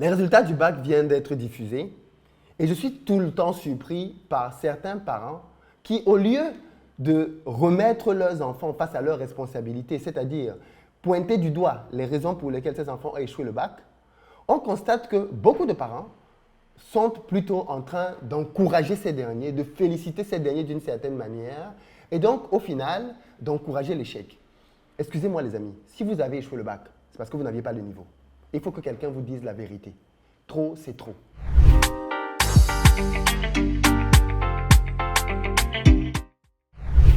Les résultats du bac viennent d'être diffusés et je suis tout le temps surpris par certains parents qui, au lieu de remettre leurs enfants face à leurs responsabilités, c'est-à-dire pointer du doigt les raisons pour lesquelles ces enfants ont échoué le bac, on constate que beaucoup de parents sont plutôt en train d'encourager ces derniers, de féliciter ces derniers d'une certaine manière, et donc, au final, d'encourager l'échec. Excusez-moi les amis, si vous avez échoué le bac, c'est parce que vous n'aviez pas le niveau. Il faut que quelqu'un vous dise la vérité. Trop, c'est trop.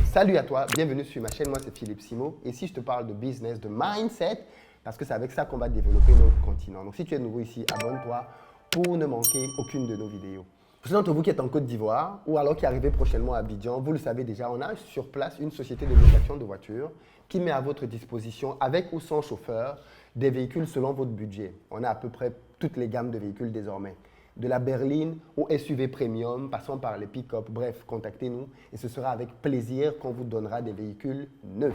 Salut à toi, bienvenue sur ma chaîne, moi c'est Philippe Simo. Et si je te parle de business, de mindset, parce que c'est avec ça qu'on va développer notre continent. Donc si tu es nouveau ici, abonne-toi pour ne manquer aucune de nos vidéos. Pour ceux d'entre vous qui êtes en Côte d'Ivoire ou alors qui arrivez prochainement à Abidjan, vous le savez déjà, on a sur place une société de location de voitures qui met à votre disposition, avec ou sans chauffeur, des véhicules selon votre budget. On a à peu près toutes les gammes de véhicules désormais. De la berline au SUV premium, passant par les pick-up, bref, contactez-nous et ce sera avec plaisir qu'on vous donnera des véhicules neufs.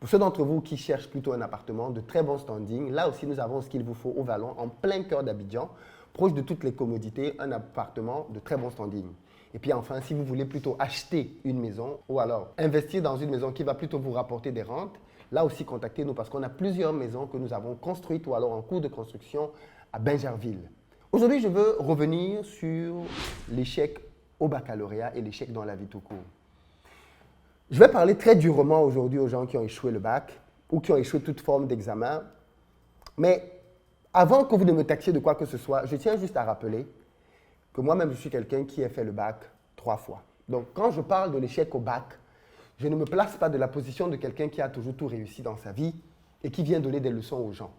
Pour ceux d'entre vous qui cherchent plutôt un appartement de très bon standing, là aussi nous avons ce qu'il vous faut au Vallon, en plein cœur d'Abidjan, proche de toutes les commodités, un appartement de très bon standing. Et puis enfin, si vous voulez plutôt acheter une maison ou alors investir dans une maison qui va plutôt vous rapporter des rentes, là aussi contactez-nous parce qu'on a plusieurs maisons que nous avons construites ou alors en cours de construction à Bingerville. Aujourd'hui, je veux revenir sur l'échec au baccalauréat et l'échec dans la vie tout court. Je vais parler très durement aujourd'hui aux gens qui ont échoué le bac ou qui ont échoué toute forme d'examen. Mais avant que vous ne me taxiez de quoi que ce soit, je tiens juste à rappeler que moi-même, je suis quelqu'un qui a fait le bac 3 fois. Donc, quand je parle de l'échec au bac, je ne me place pas de la position de quelqu'un qui a toujours tout réussi dans sa vie et qui vient donner des leçons aux gens.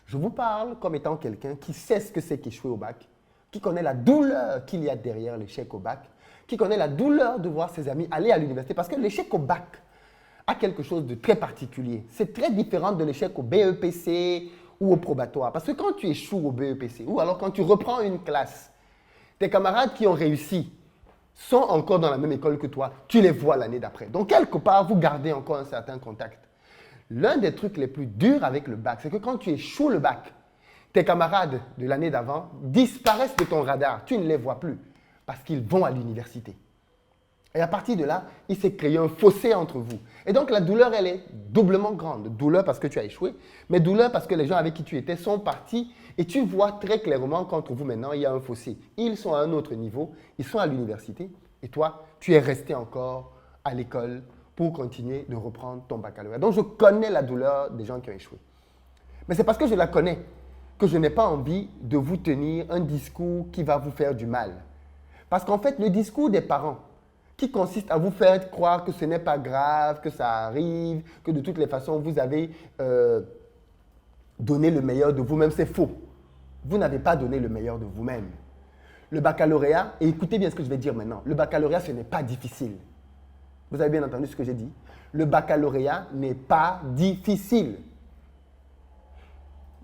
Je vous parle comme étant quelqu'un qui sait ce que c'est qu'échouer au bac, qui connaît la douleur qu'il y a derrière l'échec au bac, qui connaît la douleur de voir ses amis aller à l'université. Parce que l'échec au bac a quelque chose de très particulier. C'est très différent de l'échec au BEPC ou au probatoire. Parce que quand tu échoues au BEPC ou alors quand tu reprends une classe, tes camarades qui ont réussi sont encore dans la même école que toi, tu les vois l'année d'après. Donc, quelque part, vous gardez encore un certain contact. L'un des trucs les plus durs avec le bac, c'est que quand tu échoues le bac, tes camarades de l'année d'avant disparaissent de ton radar. Tu ne les vois plus parce qu'ils vont à l'université. Et à partir de là, il s'est créé un fossé entre vous. Et donc, la douleur, elle est doublement grande. Douleur parce que tu as échoué, mais douleur parce que les gens avec qui tu étais sont partis et tu vois très clairement qu'entre vous, maintenant, il y a un fossé. Ils sont à un autre niveau, ils sont à l'université et toi, tu es resté encore à l'école pour continuer de reprendre ton baccalauréat. Donc, je connais la douleur des gens qui ont échoué. Mais c'est parce que je la connais que je n'ai pas envie de vous tenir un discours qui va vous faire du mal. Parce qu'en fait, le discours des parents qui consiste à vous faire croire que ce n'est pas grave, que ça arrive, que de toutes les façons, vous avez donné le meilleur de vous-même, c'est faux. Vous n'avez pas donné le meilleur de vous-même. Le baccalauréat, et écoutez bien ce que je vais dire maintenant, le baccalauréat, ce n'est pas difficile. Vous avez bien entendu ce que j'ai dit? Le baccalauréat n'est pas difficile.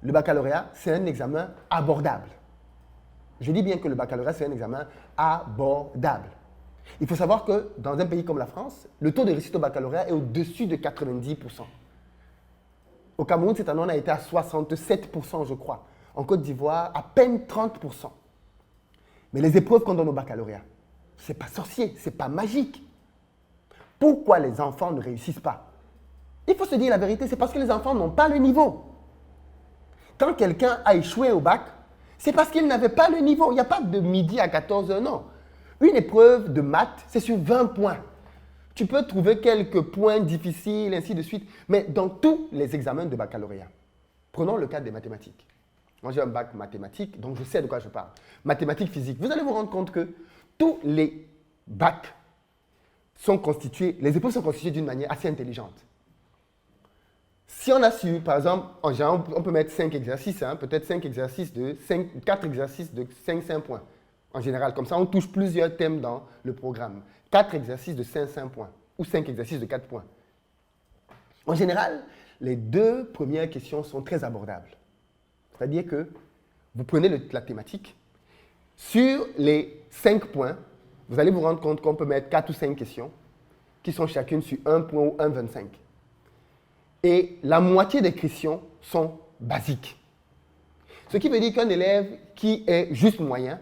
Le baccalauréat, c'est un examen abordable. Je dis bien que le baccalauréat, c'est un examen abordable. Il faut savoir que dans un pays comme la France, le taux de réussite au baccalauréat est au-dessus de 90%. Au Cameroun, cette année, on a été à 67%, je crois. En Côte d'Ivoire, à peine 30%. Mais les épreuves qu'on donne au baccalauréat, ce n'est pas sorcier, ce n'est pas magique. Pourquoi les enfants ne réussissent pas? Il faut se dire la vérité, c'est parce que les enfants n'ont pas le niveau. Quand quelqu'un a échoué au bac, c'est parce qu'il n'avait pas le niveau. Il n'y a pas de midi à 14 heures, non. Une épreuve de maths, c'est sur 20 points. Tu peux trouver quelques points difficiles, ainsi de suite, mais dans tous les examens de baccalauréat. Prenons le cas des mathématiques. Moi, j'ai un bac mathématiques, donc je sais de quoi je parle. Mathématiques, physique. Vous allez vous rendre compte que tous les bacs sont constitués, les épreuves sont constituées d'une manière assez intelligente. Si on a su, par exemple, en général, on peut mettre 5 exercices, peut-être 5 exercices de 4 exercices de 5 points. En général, comme ça, on touche plusieurs thèmes dans le programme. 4 exercices de 5 points ou 5 exercices de 4 points. En général, les 2 premières questions sont très abordables. C'est-à-dire que vous prenez la thématique, sur les 5 points, vous allez vous rendre compte qu'on peut mettre 4 ou 5 questions qui sont chacune sur 1 point ou 1,25. Et la moitié des questions sont basiques. Ce qui veut dire qu'un élève qui est juste moyen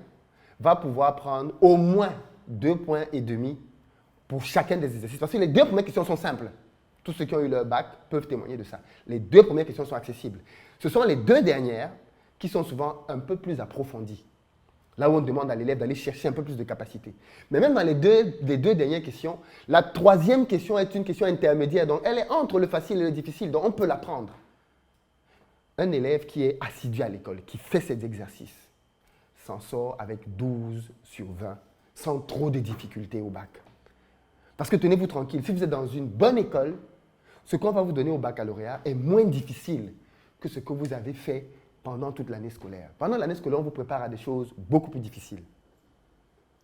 va pouvoir prendre au moins 2,5 points pour chacun des exercices. Parce que les 2 premières questions sont simples. Tous ceux qui ont eu leur bac peuvent témoigner de ça. Les 2 premières questions sont accessibles. Ce sont les 2 dernières qui sont souvent un peu plus approfondies. Là où on demande à l'élève d'aller chercher un peu plus de capacité. Mais même dans les deux dernières questions, la 3e question est une question intermédiaire. Donc, elle est entre le facile et le difficile. Donc, on peut l'apprendre. Un élève qui est assidu à l'école, qui fait ses exercices, s'en sort avec 12 sur 20, sans trop de difficultés au bac. Parce que tenez-vous tranquille, si vous êtes dans une bonne école, ce qu'on va vous donner au baccalauréat est moins difficile que ce que vous avez fait pendant toute l'année scolaire. Pendant l'année scolaire, on vous prépare à des choses beaucoup plus difficiles.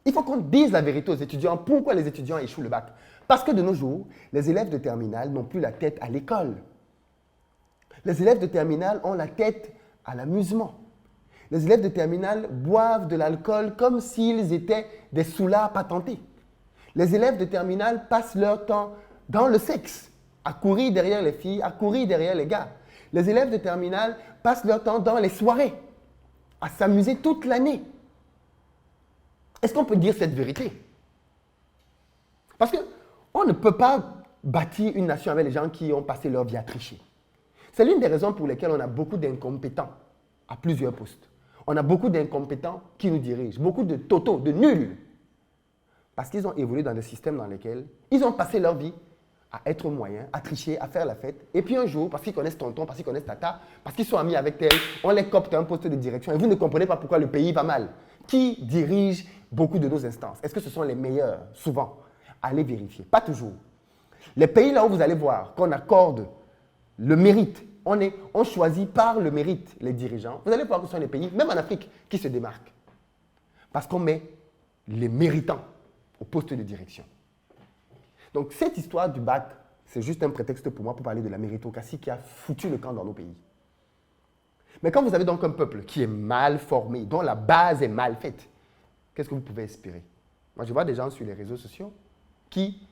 Il faut qu'on dise la vérité aux étudiants. Pourquoi les étudiants échouent le bac? Parce que de nos jours, les élèves de terminale n'ont plus la tête à l'école. Les élèves de terminale ont la tête à l'amusement. Les élèves de terminale boivent de l'alcool comme s'ils étaient des soulards patentés. Les élèves de terminale passent leur temps dans le sexe, à courir derrière les filles, à courir derrière les gars. Les élèves de terminale passent leur temps dans les soirées, à s'amuser toute l'année. Est-ce qu'on peut dire cette vérité? Parce qu'on ne peut pas bâtir une nation avec les gens qui ont passé leur vie à tricher. C'est l'une des raisons pour lesquelles on a beaucoup d'incompétents à plusieurs postes. On a beaucoup d'incompétents qui nous dirigent, beaucoup de totaux, de nuls. Parce qu'ils ont évolué dans des systèmes dans lesquels ils ont passé leur vie à être moyens, à tricher, à faire la fête. Et puis un jour, parce qu'ils connaissent tonton, parce qu'ils connaissent tata, parce qu'ils sont amis avec tel, on les copte à un poste de direction. Et vous ne comprenez pas pourquoi le pays va mal. Qui dirige beaucoup de nos instances? Est-ce que ce sont les meilleurs? Souvent. Allez vérifier. Pas toujours. Les pays là où vous allez voir qu'on accorde le mérite, on choisit par le mérite les dirigeants. Vous allez voir que ce sont les pays, même en Afrique, qui se démarquent. Parce qu'on met les méritants au poste de direction. Donc cette histoire du bac, c'est juste un prétexte pour moi pour parler de la méritocratie qui a foutu le camp dans nos pays. Mais quand vous avez donc un peuple qui est mal formé, dont la base est mal faite, qu'est-ce que vous pouvez espérer? Moi, je vois des gens sur les réseaux sociaux qui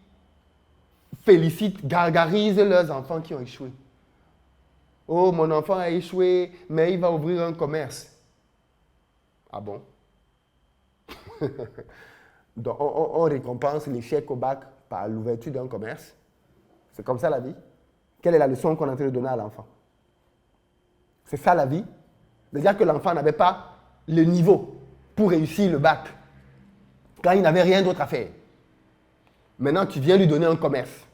félicitent, gargarisent leurs enfants qui ont échoué. Oh, mon enfant a échoué, mais il va ouvrir un commerce. Ah bon? Donc, on récompense l'échec au bac par l'ouverture d'un commerce. C'est comme ça la vie. Quelle est la leçon qu'on est en train de donner à l'enfant? C'est ça la vie. C'est-à-dire que l'enfant n'avait pas le niveau pour réussir le bac, quand il n'avait rien d'autre à faire. Maintenant, tu viens lui donner un commerce.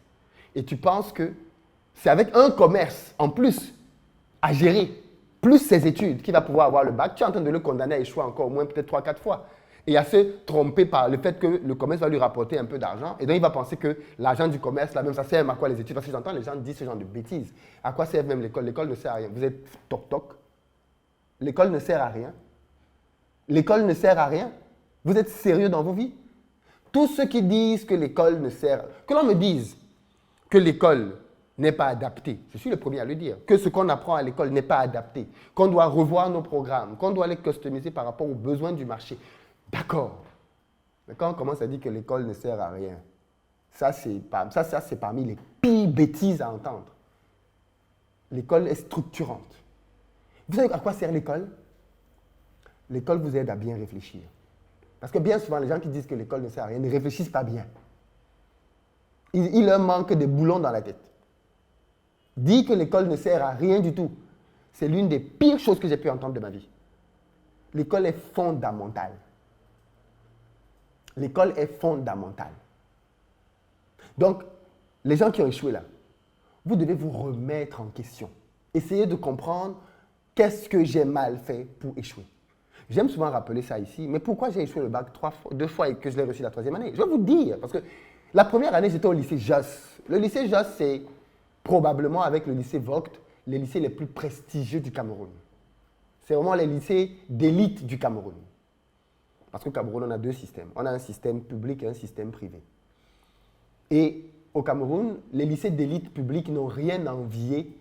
Et tu penses que c'est avec un commerce en plus à gérer, plus ses études, qu'il va pouvoir avoir le bac. Tu es en train de le condamner à échouer encore au moins peut-être 3-4 fois. Et à se tromper par le fait que le commerce va lui rapporter un peu d'argent. Et donc, il va penser que l'argent du commerce, là même, ça sert à quoi les études? Parce que j'entends les gens dire ce genre de bêtises. À quoi sert même l'école? L'école ne sert à rien. Vous êtes toc-toc. L'école ne sert à rien. L'école ne sert à rien. Vous êtes sérieux dans vos vies? Tous ceux qui disent que l'école ne sert... Que l'on me dise que l'école n'est pas adaptée, je suis le premier à le dire, que ce qu'on apprend à l'école n'est pas adapté, qu'on doit revoir nos programmes, qu'on doit les customiser par rapport aux besoins du marché. D'accord. Mais quand on commence à dire que l'école ne sert à rien, ça c'est parmi les pires bêtises à entendre. L'école est structurante. Vous savez à quoi sert l'école? L'école vous aide à bien réfléchir. Parce que bien souvent, les gens qui disent que l'école ne sert à rien ne réfléchissent pas bien. Il leur manque des boulons dans la tête. Dire que l'école ne sert à rien du tout, c'est l'une des pires choses que j'ai pu entendre de ma vie. L'école est fondamentale. L'école est fondamentale. Donc, les gens qui ont échoué là, vous devez vous remettre en question. Essayez de comprendre qu'est-ce que j'ai mal fait pour échouer. J'aime souvent rappeler ça ici, mais pourquoi j'ai échoué le bac 2 fois et que je l'ai reçu la 3e année? Je vais vous dire, parce que la première année, j'étais au lycée Josse. Le lycée Josse, c'est probablement avec le lycée Vogt, les lycées les plus prestigieux du Cameroun. C'est vraiment les lycées d'élite du Cameroun. Parce qu'au Cameroun, on a 2 systèmes. On a un système public et un système privé. Et au Cameroun, les lycées d'élite publique n'ont rien à envier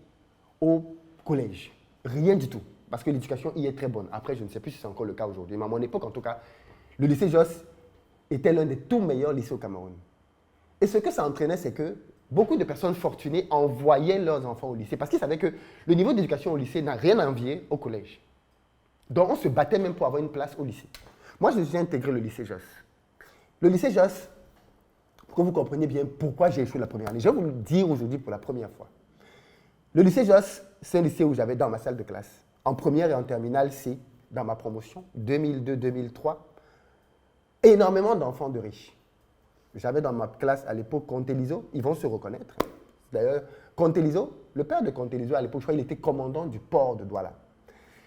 au collège. Rien du tout. Parce que l'éducation y est très bonne. Après, je ne sais plus si c'est encore le cas aujourd'hui. Mais à mon époque, en tout cas, le lycée Josse était l'un des tout meilleurs lycées au Cameroun. Et ce que ça entraînait, c'est que beaucoup de personnes fortunées envoyaient leurs enfants au lycée parce qu'ils savaient que le niveau d'éducation au lycée n'a rien à envier au collège. Donc, on se battait même pour avoir une place au lycée. Moi, j'ai intégré le lycée Josse. Le lycée Josse, pour que vous compreniez bien pourquoi j'ai échoué la première année, je vais vous le dire aujourd'hui pour la première fois. Le lycée Josse, c'est un lycée où j'avais dans ma salle de classe, en première et en terminale C, dans ma promotion, 2002-2003, énormément d'enfants de riches. J'avais dans ma classe à l'époque Contélizo, ils vont se reconnaître. D'ailleurs, Contélizo, le père de Contélizo à l'époque, je crois qu'il était commandant du port de Douala.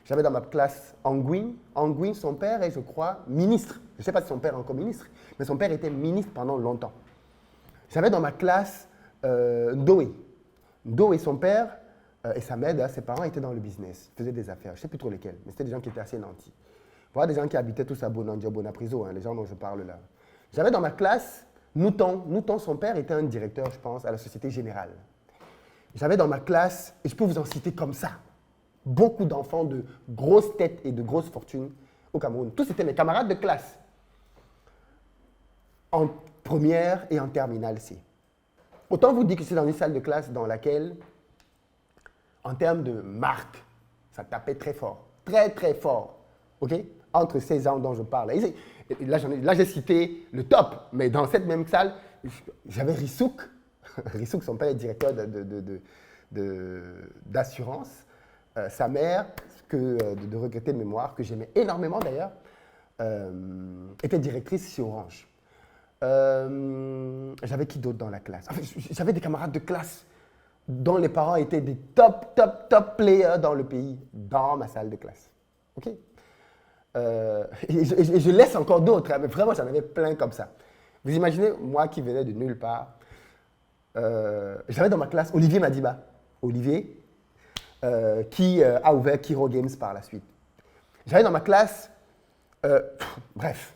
J'avais dans ma classe Anguin. Anguin, son père est, je crois, ministre. Je ne sais pas si son père est encore ministre, mais son père était ministre pendant longtemps. J'avais dans ma classe Ndoé. Ndoé, son père et sa mère, ses parents étaient dans le business, faisaient des affaires. Je ne sais plus trop lesquels, mais c'était des gens qui étaient assez nantis. Voilà des gens qui habitaient tous à Bonandia, Bonapriso, les gens dont je parle là. J'avais dans ma classe Nouton. Nouton, son père était un directeur, je pense, à la Société Générale. J'avais dans ma classe, et je peux vous en citer comme ça, beaucoup d'enfants de grosses têtes et de grosses fortunes au Cameroun. Tous étaient mes camarades de classe, en première et en terminale C. Autant vous dire que c'est dans une salle de classe dans laquelle, en termes de marque, ça tapait très fort. Très, très fort. OK? Entre ces gens dont je parle. Là, j'ai cité le top, mais dans cette même salle, j'avais Rissouk. Rissouk, son père est directeur d'assurance. Sa mère, de regretter de mémoire, que j'aimais énormément d'ailleurs, était directrice chez Orange. J'avais qui d'autre dans la classe? Enfin, j'avais des camarades de classe dont les parents étaient des top players dans le pays, dans ma salle de classe. OK? Et je laisse encore d'autres, mais vraiment, j'en avais plein comme ça. Vous imaginez, moi qui venais de nulle part, j'avais dans ma classe Olivier Madiba. Olivier, qui a ouvert Kiro Games par la suite. J'avais dans ma classe, bref,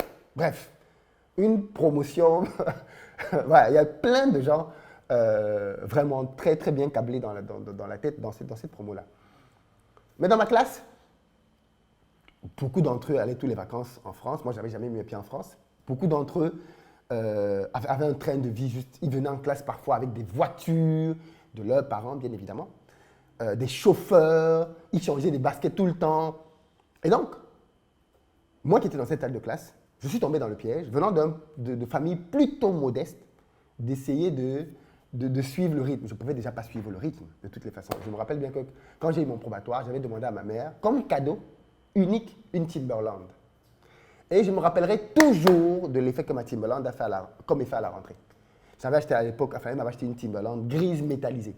une promotion. Voilà, il y a plein de gens vraiment très, très bien câblés dans la tête dans cette promo-là. Mais dans ma classe, beaucoup d'entre eux allaient toutes les vacances en France. Moi, je n'avais jamais mis mes pieds en France. Beaucoup d'entre eux avaient un train de vie juste. Ils venaient en classe parfois avec des voitures de leurs parents, bien évidemment. Des chauffeurs. Ils changeaient des baskets tout le temps. Et donc, moi qui étais dans cette salle de classe, je suis tombé dans le piège, venant de familles plutôt modestes, d'essayer de suivre le rythme. Je ne pouvais déjà pas suivre le rythme, de toutes les façons. Je me rappelle bien que quand j'ai eu mon probatoire, j'avais demandé à ma mère, comme cadeau unique, une Timberland. Et je me rappellerai toujours de l'effet que ma Timberland a fait comme effet à la rentrée. J'avais acheté à l'époque, enfin, elle m'avait acheté une Timberland grise métallisée.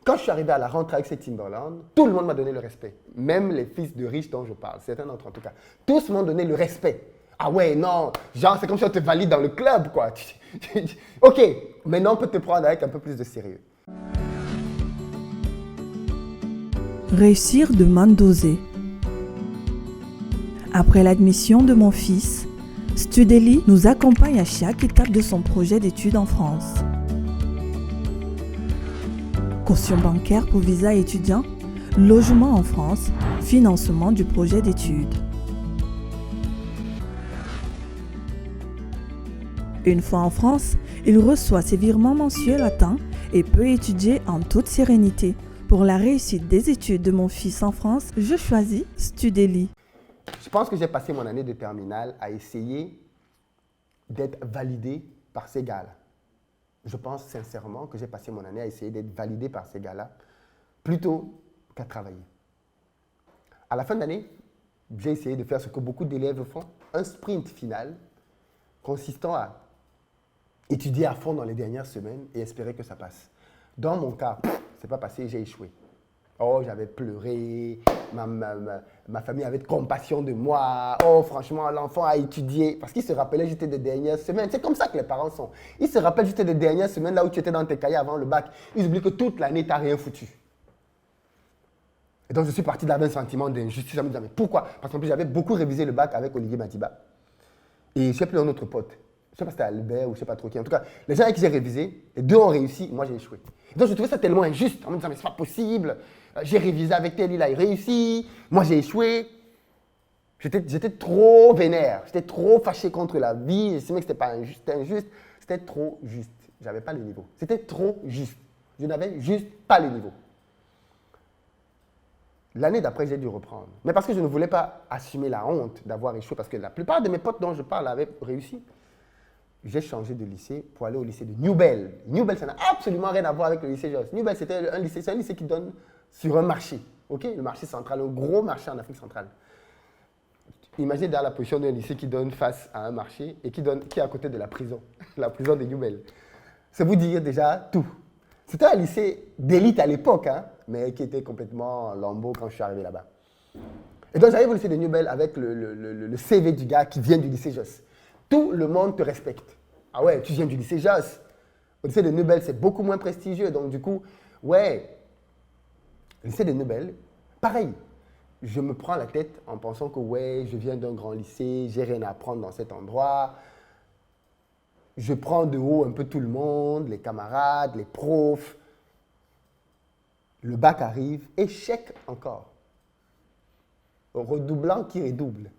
Quand je suis arrivé à la rentrée avec cette Timberland, tout le monde m'a donné le respect. Même les fils de riches dont je parle, certains d'entre eux en tout cas. Tous m'ont donné le respect. Ah ouais, non, genre c'est comme si on te valide dans le club, quoi. Ok, maintenant on peut te prendre avec un peu plus de sérieux. Réussir demande d'oser. Après l'admission de mon fils, Studeli nous accompagne à chaque étape de son projet d'études en France. Caution bancaire pour visa étudiant, logement en France, financement du projet d'études. Une fois en France, il reçoit ses virements mensuels à temps et peut étudier en toute sérénité. Pour la réussite des études de mon fils en France, je choisis Studeli. Je pense que j'ai passé mon année de terminale à essayer d'être validé par ces gars-là. Je pense sincèrement que j'ai passé mon année à essayer d'être validé par ces gars-là plutôt qu'à travailler. À la fin de l'année, j'ai essayé de faire ce que beaucoup d'élèves font, un sprint final consistant à étudier à fond dans les dernières semaines et espérer que ça passe. Dans mon cas, c'est pas passé, j'ai échoué. Oh, j'avais pleuré, ma famille avait de compassion de moi. Oh, franchement, l'enfant a étudié. Parce qu'il se rappelait juste des dernières semaines. C'est comme ça que les parents sont. Ils se rappellent juste des dernières semaines là où tu étais dans tes cahiers avant le bac. Ils oublient que toute l'année, tu n'as rien foutu. Et donc, je suis parti d'un sentiment d'injustice. Je me disais, mais pourquoi? Parce qu'en plus, j'avais beaucoup révisé le bac avec Olivier Madiba. Et je ne sais plus un autre pote. Je ne sais pas si c'était Albert ou je ne sais pas trop qui. En tout cas, les gens avec qui j'ai révisé, les deux ont réussi, moi j'ai échoué. Et donc, je trouvais ça tellement injuste. En me disant, mais c'est pas possible. J'ai révisé avec tel, il a réussi. Moi, j'ai échoué. J'étais trop vénère. J'étais trop fâché contre la vie. Je sais que ce n'était pas injuste. C'était injuste. C'était trop juste. Je n'avais pas le niveau. C'était trop juste. Je n'avais juste pas le niveau. L'année d'après, j'ai dû reprendre. Mais parce que je ne voulais pas assumer la honte d'avoir échoué, parce que la plupart de mes potes dont je parle avaient réussi. J'ai changé de lycée pour aller au lycée de Newbell. Newbell, ça n'a absolument rien à voir avec le lycée Jos. Newbell, c'est un lycée qui donne sur un marché. Okay, le marché central, un gros marché en Afrique centrale. Imaginez dans la position d'un lycée qui donne face à un marché et qui est à côté de la prison de Newbell. C'est vous dire déjà tout. C'était un lycée d'élite à l'époque, hein, mais qui était complètement lambeau quand je suis arrivé là-bas. Et donc j'arrive au lycée de Newbell avec le CV du gars qui vient du lycée Jos. Tout le monde te respecte. Ah ouais, tu viens du lycée Jos. Au lycée de Newbell, c'est beaucoup moins prestigieux. Donc du coup, ouais, le lycée de Newbell, pareil. Je me prends la tête en pensant que ouais, je viens d'un grand lycée, j'ai rien à apprendre dans cet endroit. Je prends de haut un peu tout le monde, les camarades, les profs. Le bac arrive, échec encore. Redoublant qui redouble.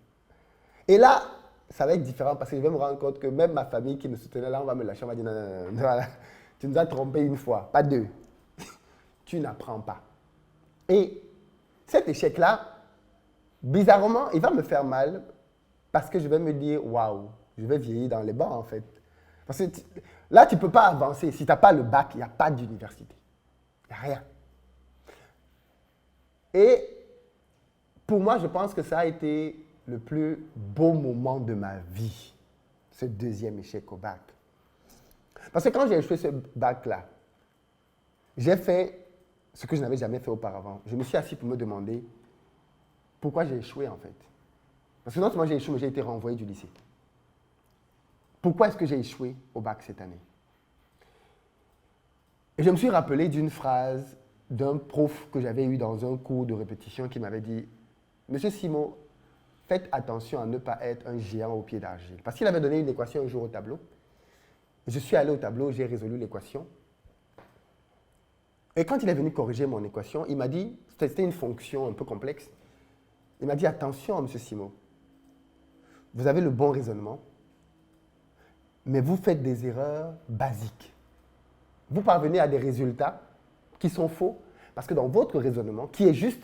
Et là, ça va être différent parce que je vais me rendre compte que même ma famille qui me soutenait là, on va me lâcher, on va dire non, non, non, voilà. Tu nous as trompé une fois, pas deux. Tu n'apprends pas. Et cet échec-là, bizarrement, il va me faire mal parce que je vais me dire waouh, je vais vieillir dans les bancs en fait. Parce que là, tu ne peux pas avancer. Si tu n'as pas le bac, il n'y a pas d'université. Il n'y a rien. Et pour moi, je pense que ça a été le plus beau moment de ma vie, ce deuxième échec au bac. Parce que quand j'ai échoué ce bac-là, j'ai fait ce que je n'avais jamais fait auparavant. Je me suis assis pour me demander pourquoi j'ai échoué en fait. Parce que non seulement j'ai échoué, mais j'ai été renvoyé du lycée. Pourquoi est-ce que j'ai échoué au bac cette année? Et je me suis rappelé d'une phrase d'un prof que j'avais eu dans un cours de répétition qui m'avait dit « Monsieur Simon, faites attention à ne pas être un géant au pied d'argile. » Parce qu'il avait donné une équation un jour au tableau. Je suis allé au tableau, j'ai résolu l'équation. Et quand il est venu corriger mon équation, il m'a dit, c'était une fonction un peu complexe, il m'a dit « Attention, monsieur Simon, vous avez le bon raisonnement, mais vous faites des erreurs basiques. Vous parvenez à des résultats qui sont faux parce que dans votre raisonnement, qui est juste,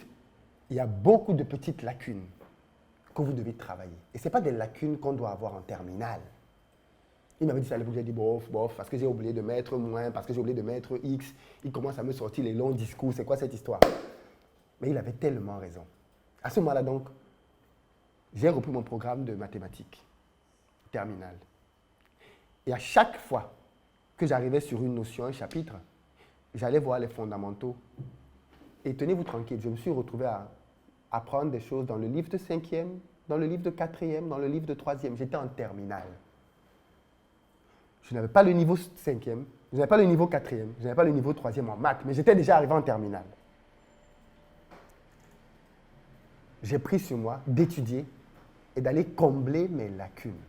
il y a beaucoup de petites lacunes que vous devez travailler. Et ce n'est pas des lacunes qu'on doit avoir en terminale. Il m'avait dit ça à l'époque, j'ai dit bof, bof, parce que j'ai oublié de mettre moins, parce que j'ai oublié de mettre X. Il commence à me sortir les longs discours, c'est quoi cette histoire? Mais il avait tellement raison. À ce moment-là donc, j'ai repris mon programme de mathématiques terminale. Et à chaque fois que j'arrivais sur une notion, un chapitre, j'allais voir les fondamentaux. Et tenez-vous tranquille, je me suis retrouvé à apprendre des choses dans le livre de 5e, dans le livre de 4e, dans le livre de 3e. J'étais en terminale. Je n'avais pas le niveau 5e, je n'avais pas le niveau 4e, je n'avais pas le niveau 3e en maths, mais j'étais déjà arrivé en terminale. J'ai pris sur moi d'étudier et d'aller combler mes lacunes.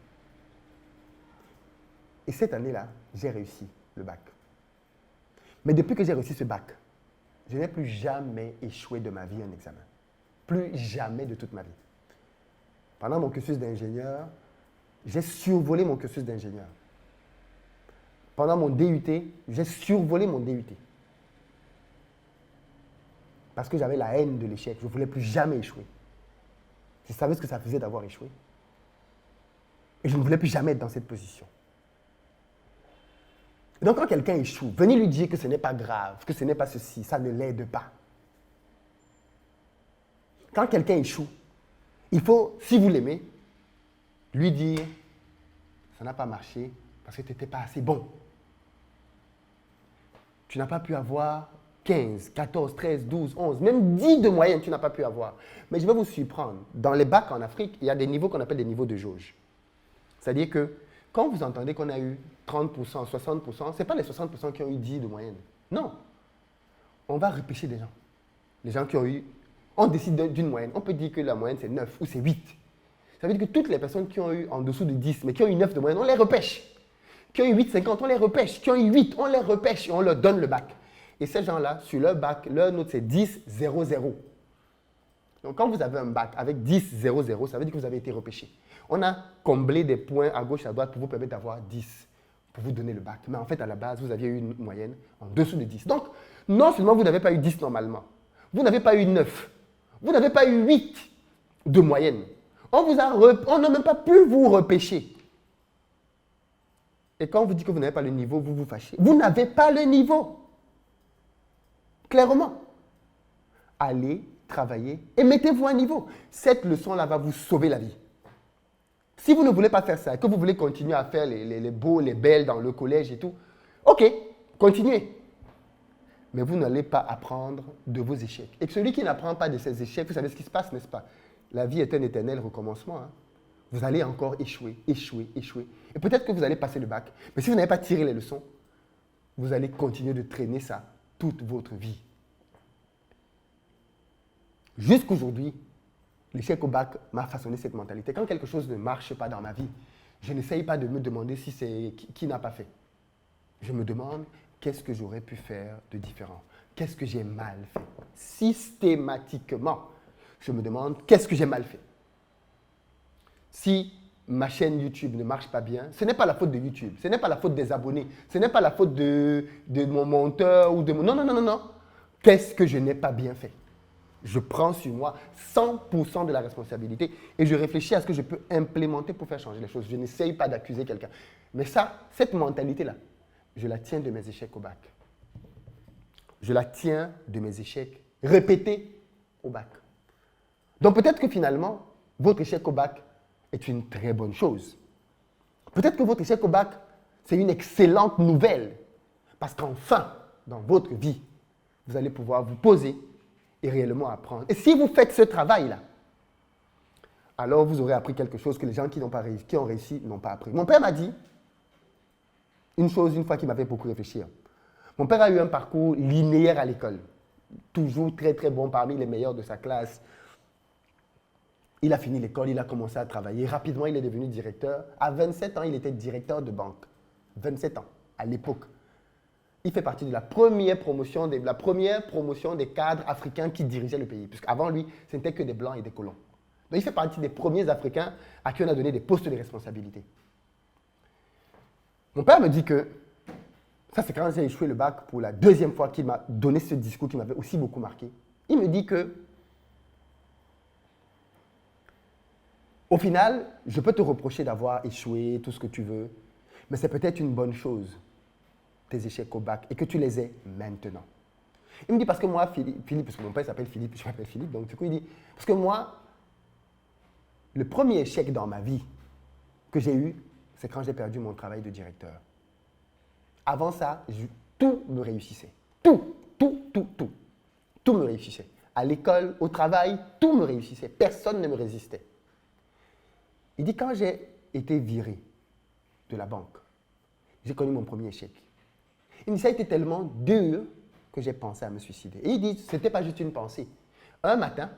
Et cette année-là, j'ai réussi le bac. Mais depuis que j'ai réussi ce bac, je n'ai plus jamais échoué de ma vie un examen. Plus jamais de toute ma vie. Pendant mon cursus d'ingénieur, j'ai survolé mon cursus d'ingénieur. Pendant mon DUT, j'ai survolé mon DUT. Parce que j'avais la haine de l'échec. Je ne voulais plus jamais échouer. Je savais ce que ça faisait d'avoir échoué. Et je ne voulais plus jamais être dans cette position. Et donc, quand quelqu'un échoue, venez lui dire que ce n'est pas grave, que ce n'est pas ceci, ça ne l'aide pas. Quand quelqu'un échoue, il faut, si vous l'aimez, lui dire « ça n'a pas marché parce que tu n'étais pas assez bon. Tu n'as pas pu avoir 15, 14, 13, 12, 11, même 10 de moyenne, tu n'as pas pu avoir. Mais je vais vous surprendre. Dans les bacs en Afrique, il y a des niveaux qu'on appelle des niveaux de jauge. C'est-à-dire que quand vous entendez qu'on a eu 30%, 60%, ce n'est pas les 60% qui ont eu 10 de moyenne. Non. On va repêcher des gens. Les gens qui ont eu... On décide d'une moyenne. On peut dire que la moyenne, c'est 9 ou c'est 8. Ça veut dire que toutes les personnes qui ont eu en dessous de 10, mais qui ont eu 9 de moyenne, on les repêche. Qui ont eu 8,50, on les repêche. Qui ont eu 8, on les repêche et on leur donne le bac. Et ces gens-là, sur leur bac, leur note, c'est 10, 0, 0. Donc, quand vous avez un bac avec 10, 0, 0, ça veut dire que vous avez été repêché. On a comblé des points à gauche, à droite pour vous permettre d'avoir 10, pour vous donner le bac. Mais en fait, à la base, vous aviez eu une moyenne en dessous de 10. Donc, non seulement vous n'avez pas eu 10 normalement, vous n'avez pas eu 9, Vous n'avez pas eu 8 de moyenne. On n'a même pas pu vous repêcher. Et quand on vous dit que vous n'avez pas le niveau, vous vous fâchez. Vous n'avez pas le niveau. Clairement. Allez travailler et mettez-vous à niveau. Cette leçon-là va vous sauver la vie. Si vous ne voulez pas faire ça, que vous voulez continuer à faire les beaux, les belles dans le collège et tout, ok, continuez. Mais vous n'allez pas apprendre de vos échecs. Et celui qui n'apprend pas de ses échecs, vous savez ce qui se passe, n'est-ce pas? La vie est un éternel recommencement. Hein. Vous allez encore échouer, échouer, échouer. Et peut-être que vous allez passer le bac. Mais si vous n'avez pas tiré les leçons, vous allez continuer de traîner ça toute votre vie. Jusqu'aujourd'hui, l'échec au bac m'a façonné cette mentalité. Quand quelque chose ne marche pas dans ma vie, je n'essaye pas de me demander si c'est qui n'a pas fait. Je me demande qu'est-ce que j'aurais pu faire de différent. Qu'est-ce que j'ai mal fait? Systématiquement, je me demande qu'est-ce que j'ai mal fait. Si ma chaîne YouTube ne marche pas bien, ce n'est pas la faute de YouTube, ce n'est pas la faute des abonnés, ce n'est pas la faute de mon monteur ou de mon... Non, non, non, non, non. Qu'est-ce que je n'ai pas bien fait? Je prends sur moi 100% de la responsabilité et je réfléchis à ce que je peux implémenter pour faire changer les choses. Je n'essaye pas d'accuser quelqu'un. Mais ça, cette mentalité-là, je la tiens de mes échecs au bac. Je la tiens de mes échecs répétés au bac. Donc peut-être que finalement, votre échec au bac est une très bonne chose. Peut-être que votre échec au bac, c'est une excellente nouvelle. Parce qu'enfin, dans votre vie, vous allez pouvoir vous poser et réellement apprendre. Et si vous faites ce travail-là, alors vous aurez appris quelque chose que les gens qui ont réussi n'ont pas appris. Mon père m'a dit une chose une fois qui m'avait beaucoup réfléchir. Mon père a eu un parcours linéaire à l'école. Toujours très très bon, parmi les meilleurs de sa classe. Il a fini l'école, il a commencé à travailler. Rapidement, il est devenu directeur. À 27 ans, il était directeur de banque. 27 ans, à l'époque. Il fait partie de la première promotion des cadres africains qui dirigeaient le pays. Puisqu'avant lui, ce n'était que des blancs et des colons. Donc il fait partie des premiers Africains à qui on a donné des postes de responsabilité. Mon père me dit que, ça c'est quand j'ai échoué le bac pour la deuxième fois qu'il m'a donné ce discours qui m'avait aussi beaucoup marqué. Il me dit que, au final, je peux te reprocher d'avoir échoué, tout ce que tu veux, mais c'est peut-être une bonne chose, tes échecs au bac, et que tu les aies maintenant. Il me dit, parce que moi, Philippe, parce que mon père s'appelle Philippe, je m'appelle Philippe, donc du coup il dit, parce que moi, le premier échec dans ma vie que j'ai eu, c'est quand j'ai perdu mon travail de directeur. Avant ça, tout me réussissait. Tout me réussissait. À l'école, au travail, tout me réussissait. Personne ne me résistait. Il dit, quand j'ai été viré de la banque, j'ai connu mon premier échec. Il dit, ça a été tellement dur que j'ai pensé à me suicider. Et il dit, ce n'était pas juste une pensée. Un matin,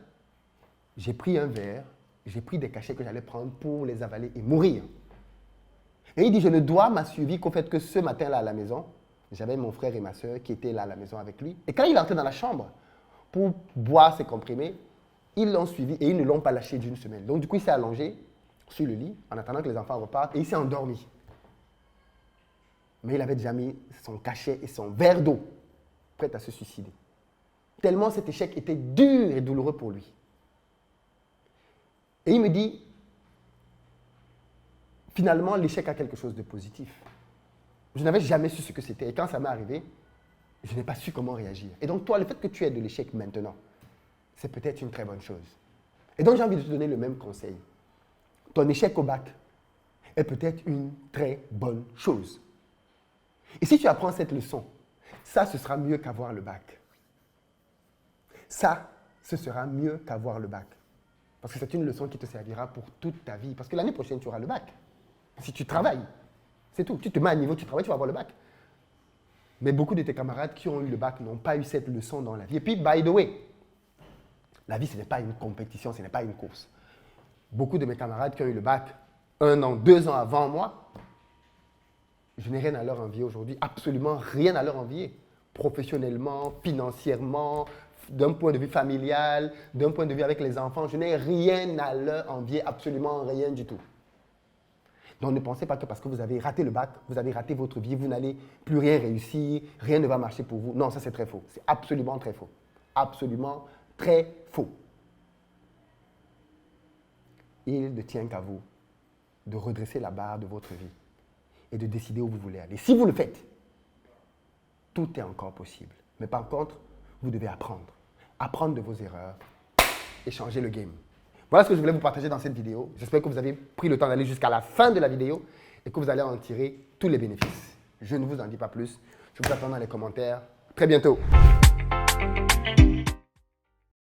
j'ai pris un verre, j'ai pris des cachets que j'allais prendre pour les avaler et mourir. Et il dit, je ne dois m'assurer qu'au fait que ce matin-là à la maison, j'avais mon frère et ma soeur qui étaient là à la maison avec lui. Et quand il est entré dans la chambre pour boire ses comprimés, ils l'ont suivi et ils ne l'ont pas lâché d'une semaine. Donc du coup, il s'est allongé sur le lit en attendant que les enfants repartent et il s'est endormi. Mais il avait déjà mis son cachet et son verre d'eau prêt à se suicider. Tellement cet échec était dur et douloureux pour lui. Et il me dit, finalement, l'échec a quelque chose de positif. Je n'avais jamais su ce que c'était. Et quand ça m'est arrivé, je n'ai pas su comment réagir. Et donc, toi, le fait que tu aies de l'échec maintenant, c'est peut-être une très bonne chose. Et donc, j'ai envie de te donner le même conseil. Ton échec au bac est peut-être une très bonne chose. Et si tu apprends cette leçon, ça, ce sera mieux qu'avoir le bac. Ça, ce sera mieux qu'avoir le bac. Parce que c'est une leçon qui te servira pour toute ta vie. Parce que l'année prochaine, tu auras le bac. Si tu travailles, c'est tout. Tu te mets à niveau, tu travailles, tu vas avoir le bac. Mais beaucoup de tes camarades qui ont eu le bac n'ont pas eu cette leçon dans la vie. Et puis, by the way, la vie, ce n'est pas une compétition, ce n'est pas une course. Beaucoup de mes camarades qui ont eu le bac 1 an, 2 ans avant moi, je n'ai rien à leur envier aujourd'hui, absolument rien à leur envier. Professionnellement, financièrement, d'un point de vue familial, d'un point de vue avec les enfants, je n'ai rien à leur envier, absolument rien du tout. Donc ne pensez pas que parce que vous avez raté le bac, vous avez raté votre vie, vous n'allez plus rien réussir, rien ne va marcher pour vous. Non, ça c'est très faux. C'est absolument très faux. Absolument très faux. il ne tient qu'à vous de redresser la barre de votre vie et de décider où vous voulez aller. Si vous le faites, tout est encore possible. Mais par contre, vous devez apprendre. Apprendre de vos erreurs et changer le game. Voilà ce que je voulais vous partager dans cette vidéo. J'espère que vous avez pris le temps d'aller jusqu'à la fin de la vidéo et que vous allez en tirer tous les bénéfices. Je ne vous en dis pas plus. Je vous attends dans les commentaires. Très bientôt.